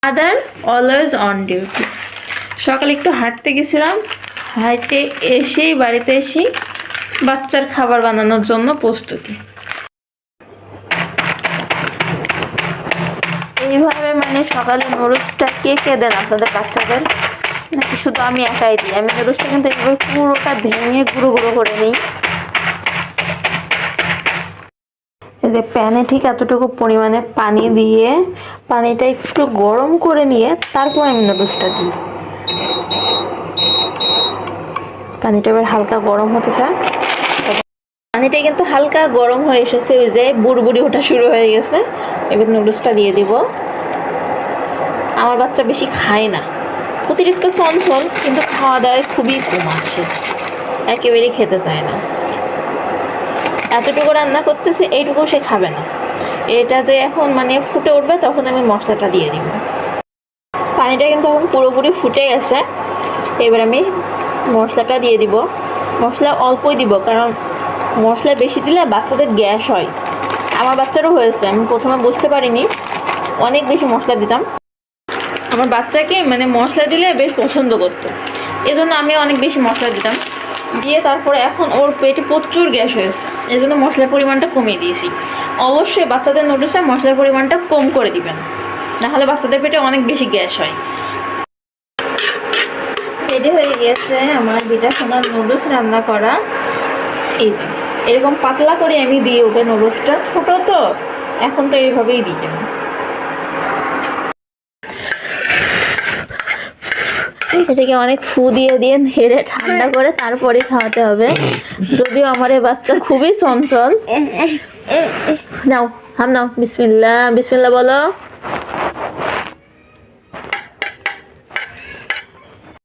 Mother always on duty. সকালে একটু হাঁটতে গেছিলাম, হাঁটতে এসেই বাড়িতে এসে বাচ্চার খাবার বানানোর জন্য প্রস্তুতি। এইভাবে মানে সকালে নুডলসটা কে কে দেন আপনাদের বাচ্চাদের, নাকি শুধু আমি একাই দিই? আমি নুডলসটা কিন্তু এইভাবে পুরোটা ভেঙে গুঁড়ো গুঁড়ো করে নিই। এই যে প্যানে ঠিক এতটুকু পরিমাণে পানি দিয়ে পানিটা একটু গরম করে নিয়ে তারপর আমি নুডলসটা দিই। পানিটা এবার হালকা গরম হতে থাক। পানিটা কিন্তু হালকা গরম হয়ে এসেছে, ওই যে বুড়বুড়ি ওঠা শুরু হয়ে গেছে। এবার নুডলসটা দিয়ে দিব। আমার বাচ্চা বেশি খায় না, অতিরিক্ত চঞ্চল, কিন্তু খাওয়া দাওয়ায় খুবই কম আসে, একেবারেই খেতে চায় না। এতটুকু রান্না করতেছি, এইটুকু সে খাবে না। এটা যে এখন মানে ফুটে উঠবে তখন আমি মশলাটা দিয়ে দিব। পানিটা কিন্তু এখন পুরোপুরি ফুটে গেছে। এবার আমি মশলাটা দিয়ে দিব। মশলা অল্পই দিব, কারণ মশলা বেশি দিলে বাচ্চাদের গ্যাস হয়। আমার বাচ্চারও হয়েছে, আমি প্রথমে বুঝতে পারিনি, অনেক বেশি মশলা দিতাম। আমার বাচ্চাকে মানে মশলা দিলে বেশ পছন্দ করতো, এজন্য আমি অনেক বেশি মশলা দিতাম। দিয়ে তারপরে এখন ওর পেটে প্রচুর গ্যাস হয়েছে, এই জন্য মশলার পরিমাণটা কমিয়ে দিয়েছি। অবশ্যই বাচ্চাদের নুডলসে মশলার পরিমাণটা কম করে দিবেন, নাহলে বাচ্চাদের পেটে অনেক বেশি গ্যাস হয়। রেডি হয়ে গিয়েছে আমার বিটা সোনার নুডলস রান্না করা। এই যে এরকম পাতলা করে আমি দিই ওকে নুডলসটা, ছোট তো এখন তো এইভাবেই দিই আমি। এটাকে অনেক ফু দিয়ে দিয়ে নেড়ে ঠান্ডা করে তারপরে খাওয়াতে হবে। যদিও আমার এই বাচ্চা খুবই চঞ্চল। নাও হাম নাও, বিসমিল্লাহ বিসমিল্লাহ বলো।